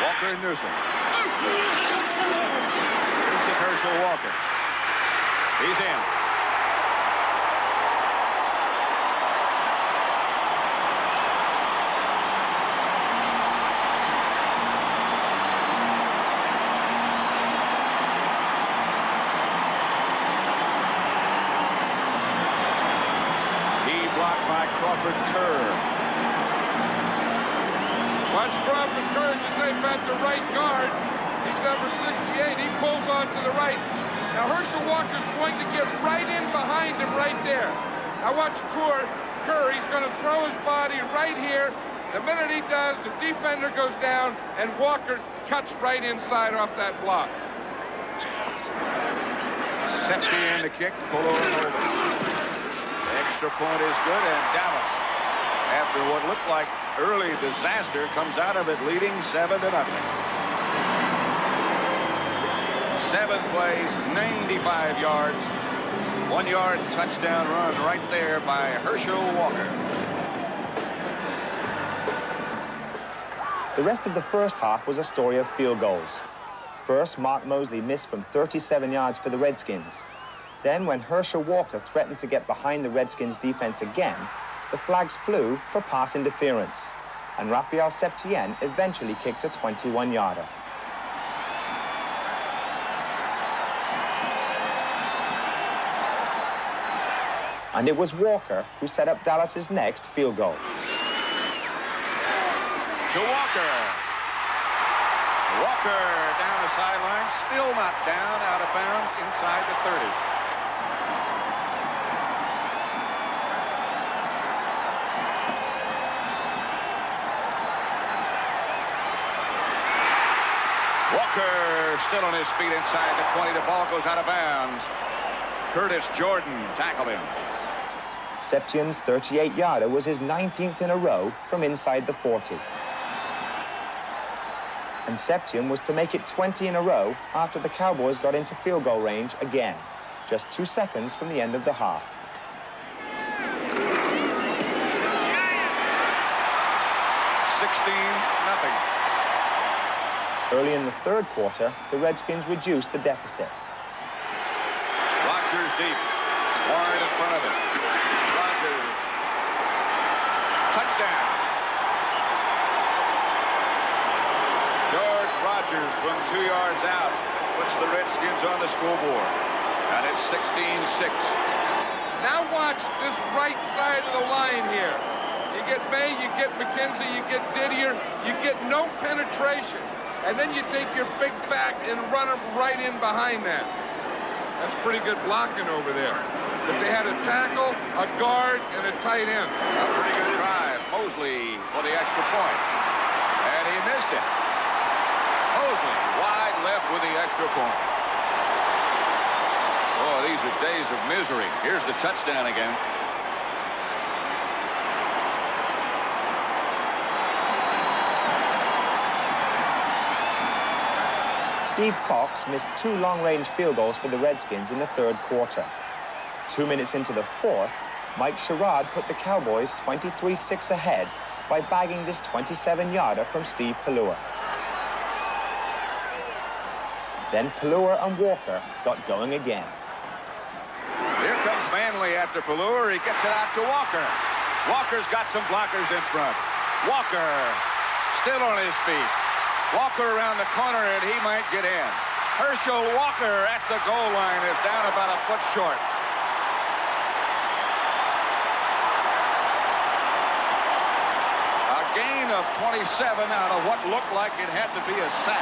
Walker and Newsom. This is Herschel Walker. He's in. Crawford Kerr.
Watch Crawford Kerr, as you say, at the right guard. He's number 68. He pulls on to the right. Now Herschel Walker's going to get right in behind him right there. Now watch Kerr. He's going to throw his body right here. The minute he does, the defender goes down, and Walker cuts right inside off that block.
Seppi in the kick. Pull over. Extra point is good, and Dallas, after what looked like early disaster, comes out of it leading 7-0. 7 plays, 95 yards, 1-yard touchdown run right there by Herschel Walker.
The rest of the first half was a story of field goals. First, Mark Mosley missed from 37 yards for the Redskins. Then, when Herschel Walker threatened to get behind the Redskins' defense again, the flags flew for pass interference, and Raphael Septien eventually kicked a 21-yarder. And it was Walker who set up Dallas's next field goal.
To Walker. Walker down the sideline, still not down, out of bounds, inside the 30. Walker still on his feet inside the 20. The ball goes out of bounds. Curtis Jordan tackled him.
Septien's 38-yarder was his 19th in a row from inside the 40. And Septien was to make it 20 in a row after the Cowboys got into field goal range again, just 2 seconds from the end of the half. Early in the third quarter, the Redskins reduced the deficit.
Rodgers deep. Warren in front of him. Rodgers. Touchdown. George Rodgers from 2 yards out puts the Redskins on the scoreboard. And it's 16-6.
Now watch this right side of the line here. You get May, you get McKenzie, you get Didier, you get no penetration. And then you take your big back and run them right in behind that. That's pretty good blocking over there. But they had a tackle, a guard, and a tight end.
A pretty good drive. Mosley for the extra point. And he missed it. Mosley wide left with the extra point. Oh, these are days of misery. Here's the touchdown again.
Steve Cox missed 2 long-range field goals for the Redskins in the third quarter. 2 minutes into the fourth, Mike Sherrod put the Cowboys 23-6 ahead by bagging this 27-yarder from Steve Pelluer. Then Pelluer and Walker got going again.
Here comes Manley after Pelluer. He gets it out to Walker. Walker's got some blockers in front. Walker still on his feet. Walker around the corner, and he might get in. Herschel Walker at the goal line is down about a foot short. A gain of 27 out of what looked like it had to be a sack.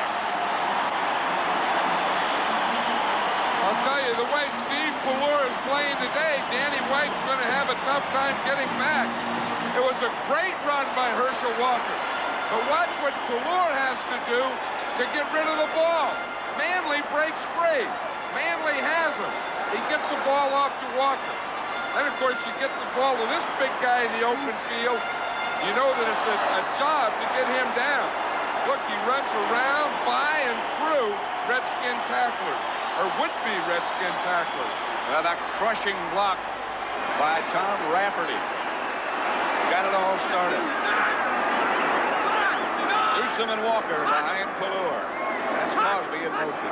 I'll tell you, the way Steve Pelluer is playing today, Danny White's going to have a tough time getting back. It was a great run by Herschel Walker. But watch what Pelluer has to do to get rid of the ball. Manley breaks free. Manley has him. He gets the ball off to Walker. Then, of course, you get the ball to this big guy in the open field. you know that it's a job to get him down. Look, he runs around, by and through Redskin tacklers, or would-be Redskin tacklers.
Well, that crushing block by Tom Rafferty got it all started. Newsom and Walker behind Pallur. That's Cosby in motion.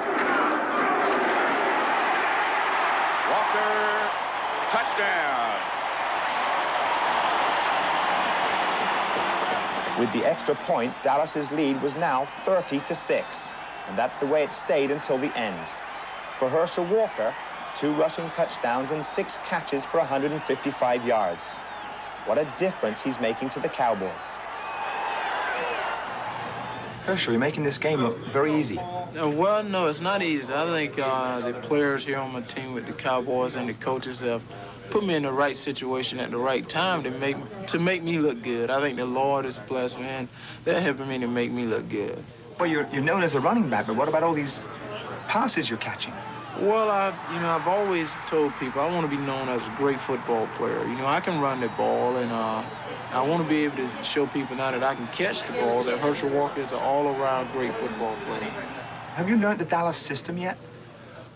Walker, touchdown.
With the extra point, Dallas's lead was now 30-6, and that's the way it stayed until the end. For Herschel Walker, 2 rushing touchdowns and 6 catches for 155 yards. What a difference he's making to the Cowboys. Herschel, you're making this game look very easy.
Well, no, it's not easy. I think the players here on my team with the Cowboys and the coaches have put me in the right situation at the right time to make me look good. I think the Lord is blessed, man. They're helping me to make me look good.
Well, you're known as a running back, but what about all these passes you're catching?
Well, I've always told people I want to be known as a great football player. You know, I can run the ball, and I want to be able to show people now that I can catch the ball, that Herschel Walker is an all-around great football player.
Have you learned the Dallas system yet?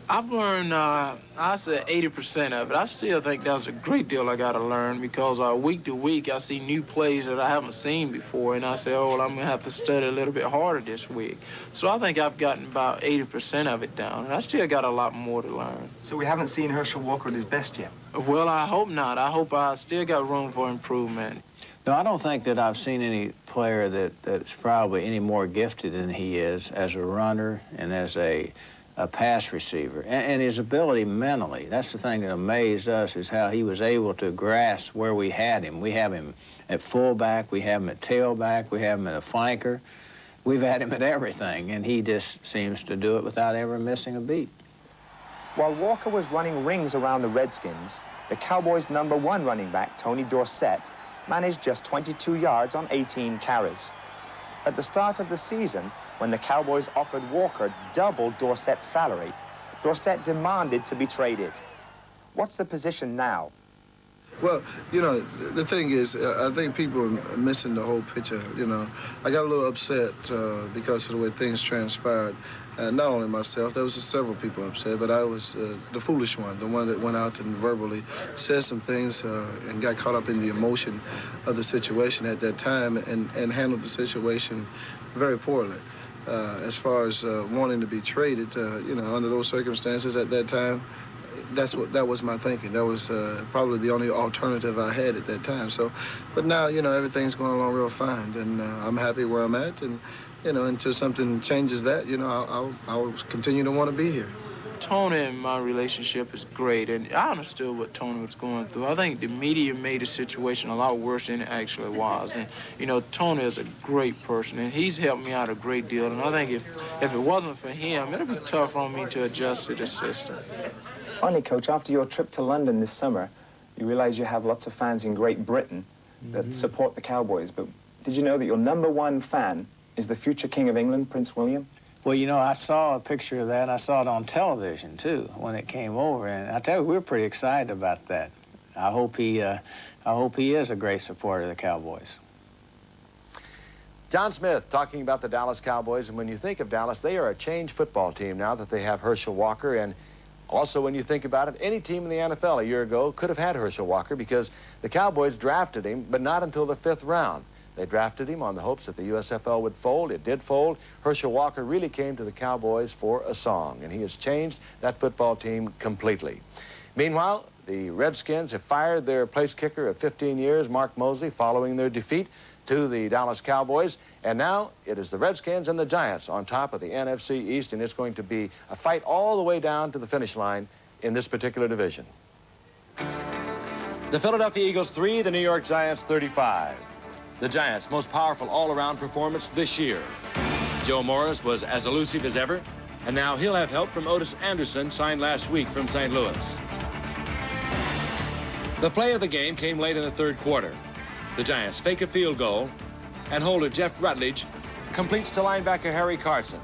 I've learned, I said 80% of it. I still think there's a great deal I got to learn because week to week I see new plays that I haven't seen before, and I say, oh, well, I'm going to have to study a little bit harder this week. So I think I've gotten about 80% of it down, and I still got a lot more to learn.
So we haven't seen Herschel Walker at his best yet?
Well, I hope not. I hope I still got room for improvement.
No, I don't think that I've seen any player that's probably any more gifted than he is as a runner and as a pass receiver, and his ability mentally. That's the thing that amazed us, is how he was able to grasp where we had him. We have him at fullback, we have him at tailback, we have him at a flanker. We've had him at everything, and he just seems to do it without ever missing a beat.
While Walker was running rings around the Redskins, the Cowboys' #1 running back, Tony Dorsett, managed just 22 yards on 18 carries. At the start of the season, when the Cowboys offered Walker double Dorsett's salary, Dorsett demanded to be traded. What's the position now?
Well, you know, the thing is, I think people are missing the whole picture, you know. I got a little upset because of the way things transpired. And not only myself, there was several people upset, but I was the foolish one, the one that went out and verbally said some things and got caught up in the emotion of the situation at that time and handled the situation very poorly. As far as wanting to be traded, you know, under those circumstances at that time, that was my thinking. That was probably the only alternative I had at that time. So, but now, you know, everything's going along real fine, and I'm happy where I'm at, and you know, until something changes that, you know, I'll continue to want to be here.
Tony and my relationship is great, and I understood what Tony was going through. I think the media made the situation a lot worse than it actually was. And, you know, Tony is a great person, and he's helped me out a great deal. And I think if it wasn't for him, it'd be tough on me to adjust to the system.
Finally, Coach, after your trip to London this summer, you realize you have lots of fans in Great Britain that support the Cowboys. But did you know that your #1 fan is the future King of England, Prince William?
Well, you know, I saw a picture of that. I saw it on television, too, when it came over. And I tell you, we're pretty excited about that. I hope he is a great supporter of the Cowboys.
John Smith talking about the Dallas Cowboys. And when you think of Dallas, they are a changed football team now that they have Herschel Walker. And also, when you think about it, any team in the NFL a year ago could have had Herschel Walker because the Cowboys drafted him, but not until the 5th round. They drafted him on the hopes that the USFL would fold. It did fold. Herschel Walker really came to the Cowboys for a song, and he has changed that football team completely. Meanwhile, the Redskins have fired their place kicker of 15 years, Mark Mosley, following their defeat to the Dallas Cowboys. And now it is the Redskins and the Giants on top of the NFC East, and it's going to be a fight all the way down to the finish line in this particular division. The Philadelphia Eagles 3, the New York Giants 35. The Giants' most powerful all-around performance this year. Joe Morris was as elusive as ever, and now he'll have help from Otis Anderson, signed last week from St. Louis. The play of the game came late in the 3rd quarter. The Giants fake a field goal, and holder Jeff Rutledge completes to linebacker Harry Carson.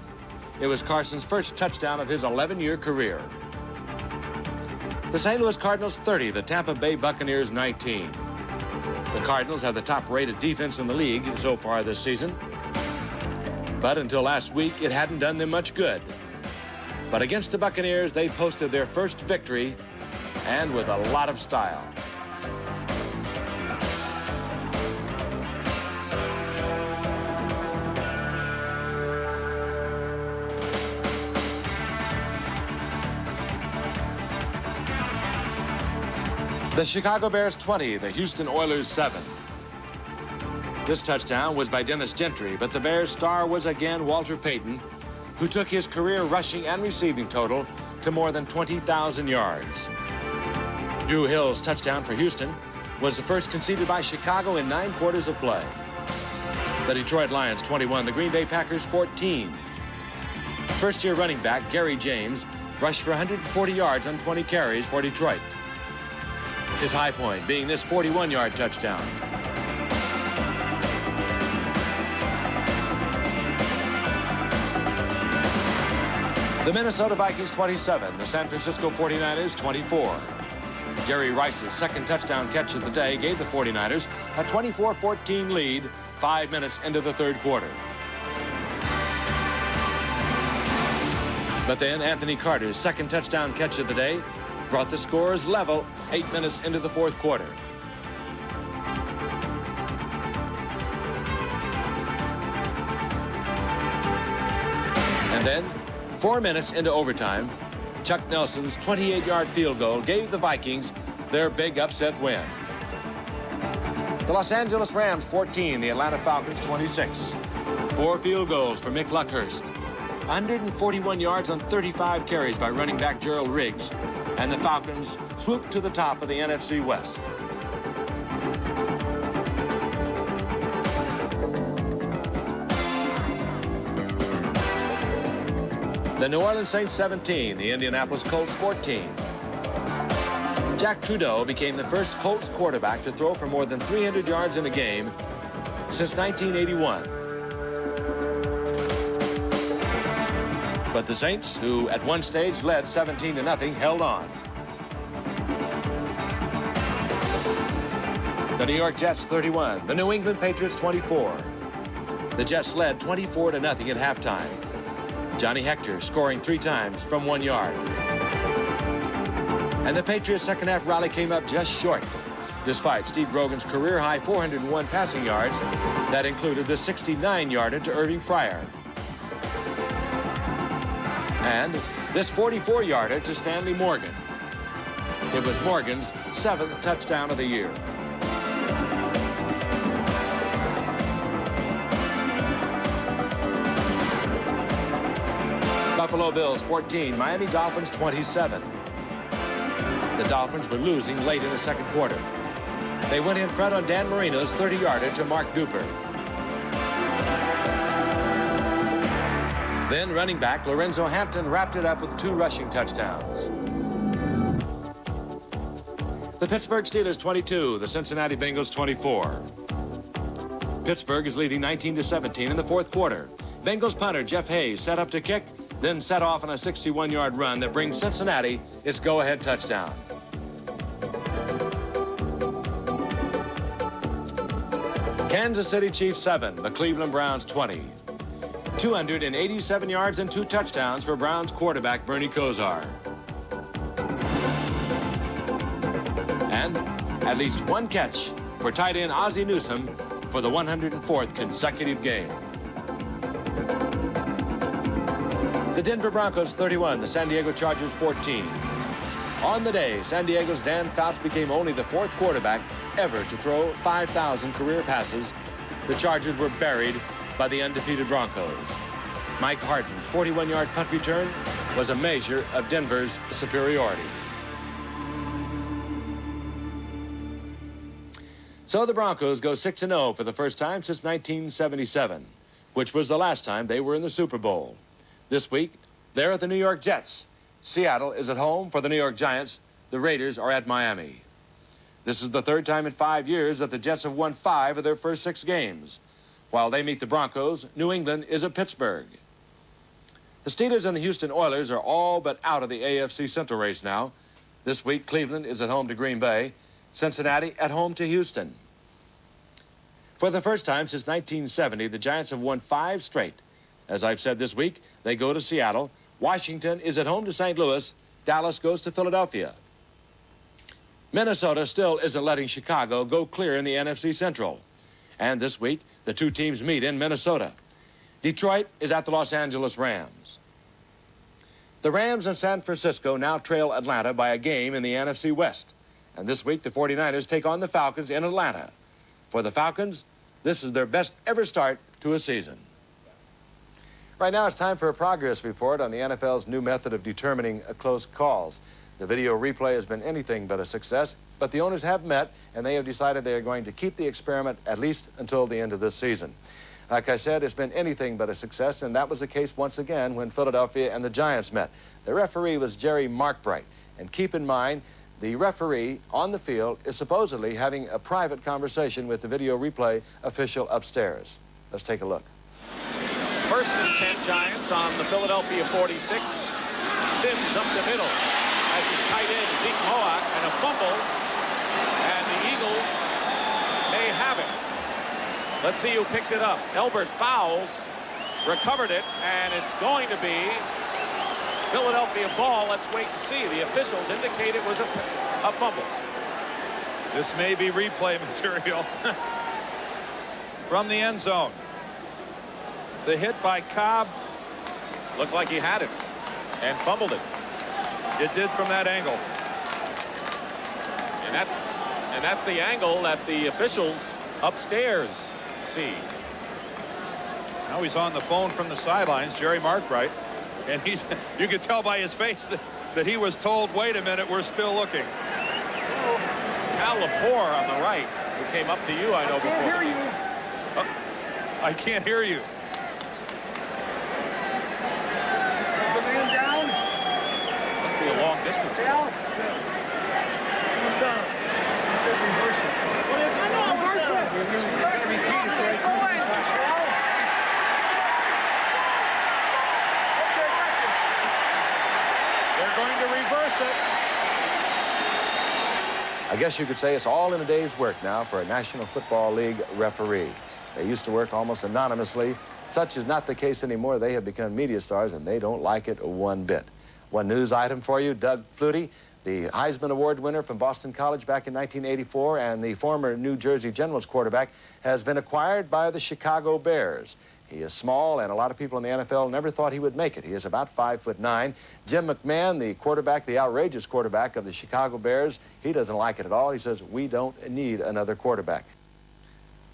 It was Carson's first touchdown of his 11-year career. The St. Louis Cardinals 30, the Tampa Bay Buccaneers 19.
The Cardinals have the top-rated defense in the league so far this season. But until last week, it hadn't done them much good. But against the Buccaneers, they posted their first victory, and with a lot of style. The Chicago Bears 20, the Houston Oilers 7. This touchdown was by Dennis Gentry, but the Bears' star was again Walter Payton, who took his career rushing and receiving total to more than 20,000 yards. Drew Hill's touchdown for Houston was the first conceded by Chicago in 9 quarters of play. The Detroit Lions 21, the Green Bay Packers 14. First-year running back Gary James rushed for 140 yards on 20 carries for Detroit. His high point being this 41-yard touchdown. The Minnesota Vikings 27, the San Francisco 49ers 24. Jerry Rice's second touchdown catch of the day gave the 49ers a 24-14 lead 5 minutes into the third quarter. But then Anthony Carter's second touchdown catch of the day brought the scores level 8 minutes into the fourth quarter. And then, 4 minutes into overtime, Chuck Nelson's 28-yard field goal gave the Vikings their big upset win. The Los Angeles Rams 14, the Atlanta Falcons 26. 4 field goals for Mick Luckhurst. 141 yards on 35 carries by running back Gerald Riggs. And the Falcons swooped to the top of the NFC West. The New Orleans Saints 17, the Indianapolis Colts 14. Jack Trudeau became the first Colts quarterback to throw for more than 300 yards in a game since 1981. But the Saints, who at one stage led 17-0, held on. The New York Jets 31, the New England Patriots 24. The Jets led 24-0 at halftime. Johnny Hector scoring 3 times from 1 yard. And the Patriots' second half rally came up just short, despite Steve Grogan's career-high 401 passing yards that included the 69-yarder to Irving Fryer. And this 44-yarder to Stanley Morgan. It was Morgan's 7th touchdown of the year. Buffalo Bills 14, Miami Dolphins 27. The Dolphins were losing late in the second quarter. They went in front on Dan Marino's 30-yarder to Mark Duper. Then running back Lorenzo Hampton wrapped it up with 2 rushing touchdowns. The Pittsburgh Steelers 22, the Cincinnati Bengals 24. Pittsburgh is leading 19-17 in the fourth quarter. Bengals punter Jeff Hayes set up to kick, then set off on a 61-yard run that brings Cincinnati its go-ahead touchdown. Kansas City Chiefs 7, the Cleveland Browns 20. 287 yards and 2 touchdowns for Browns quarterback Bernie Kosar. And at least 1 catch for tight end Ozzie Newsome for the 104th consecutive game. The Denver Broncos 31, the San Diego Chargers 14. On the day, San Diego's Dan Fouts became only the 4th quarterback ever to throw 5,000 career passes. The Chargers were buried by the undefeated Broncos. Mike Harden's 41-yard punt return was a measure of Denver's superiority. So the Broncos go 6-0 for the first time since 1977, which was the last time they were in the Super Bowl. This week, they're at the New York Jets. Seattle is at home for the New York Giants. The Raiders are at Miami. This is the 3rd time in 5 years that the Jets have won 5 of their first 6 games. While they meet the Broncos, New England is at Pittsburgh. The Steelers and the Houston Oilers are all but out of the AFC Central race now. This week, Cleveland is at home to Green Bay. Cincinnati at home to Houston. For the first time since 1970, the Giants have won 5 straight. As I've said this week, they go to Seattle. Washington is at home to St. Louis. Dallas goes to Philadelphia. Minnesota still isn't letting Chicago go clear in the NFC Central. And this week, the two teams meet in Minnesota. Detroit is at the Los Angeles Rams. The Rams and San Francisco now trail Atlanta by a game in the NFC West. And this week, the 49ers take on the Falcons in Atlanta. For the Falcons, this is their best ever start to a season.
Right now, it's time for a progress report on the NFL's new method of determining close calls. The video replay has been anything but a success, but the owners have met, and they have decided they are going to keep the experiment at least until the end of this season. Like I said, it's been anything but a success, and that was the case once again when Philadelphia and the Giants met. The referee was Jerry Markbright, and keep in mind, the referee on the field is supposedly having a private conversation with the video replay official upstairs. Let's take a look.
1st and 10 Giants on the Philadelphia 46. Sims up the middle as his tight end Zeke Moak, and a fumble, and the Eagles may have it. Let's see who picked it up. Elbert Fowles recovered it, and it's going to be Philadelphia ball. Let's wait and see. The officials indicate it was a fumble.
This may be replay material from the end zone. The hit by Cobb
looked like he had it and fumbled it.
It did from that angle.
And that's the angle that the officials upstairs see.
Now he's on the phone from the sidelines, Jerry Markbright, and you can tell by his face that he was told, wait a minute, we're still looking.
Al Lepore on the right, who came up to you, I know, before.
I can't hear you. I can't hear you.
Is the man down?
Must be a long distance.
Al? I'm down. He said reverse it. I know, reverse it. You got to repeat it so I can.
They're going to reverse it.
I guess you could say it's all in a day's work now for a National Football League referee. They used to work almost anonymously. Such is not the case anymore. They have become media stars, and they don't like it one bit. One news item for you, Doug Flutie, the Heisman Award winner from Boston College back in 1984 and the former New Jersey Generals quarterback, has been acquired by the Chicago Bears. He is small, and a lot of people in the NFL never thought he would make it. He is about 5'9". Jim McMahon, the quarterback, the outrageous quarterback of the Chicago Bears, he doesn't like it at all. He says, we don't need another quarterback.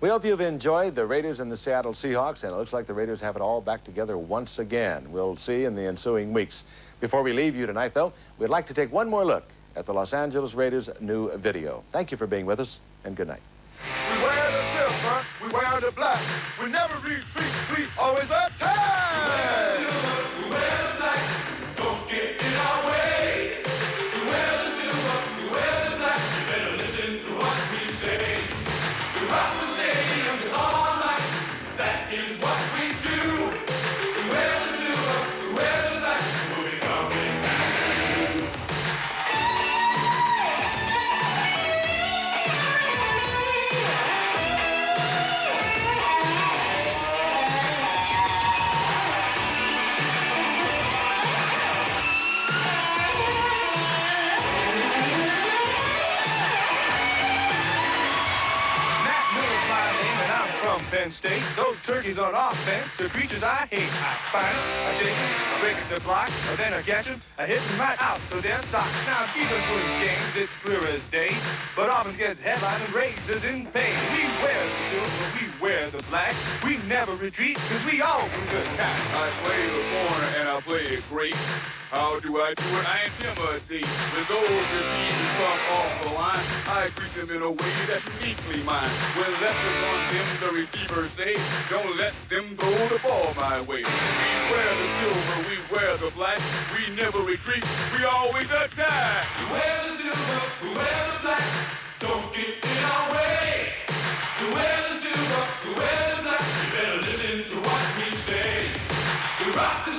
We hope you've enjoyed the Raiders and the Seattle Seahawks, and it looks like the Raiders have it all back together once again. We'll see in the ensuing weeks. Before we leave you tonight, though, we'd like to take one more look at the Los Angeles Raiders' new video. Thank you for being with us, and good night.
We wear the silver, we wear the black. We never retreat, we always attack.
We wear the black, don't get in our way. We wear the silver, we wear the black. You better listen to what we say. We rock the stadiums all night, that is what we do. We wear the silver, we wear the black. We'll be coming back to you.
Penn State, those turkeys on offense are creatures I hate. I find them, I chase them, I break the block, then I catch them, I hit them right out of their socks. Now, keeping Twins games, it's clear as day, but often gets headline and raises in pay. We wear the silver, we wear the black, we never retreat, because we always attack.
I play the corner and I play it great. How do I do it? I intimidate. When those receivers come off the line, I greet them in a way that's uniquely mine. When left is on them, the receivers say, don't let them throw the ball my way. We wear the silver, we wear the black. We never retreat, we always attack. We wear the silver, we wear the black. Don't get in our way. We wear the silver, we wear the black. You better listen to what we say. We rock the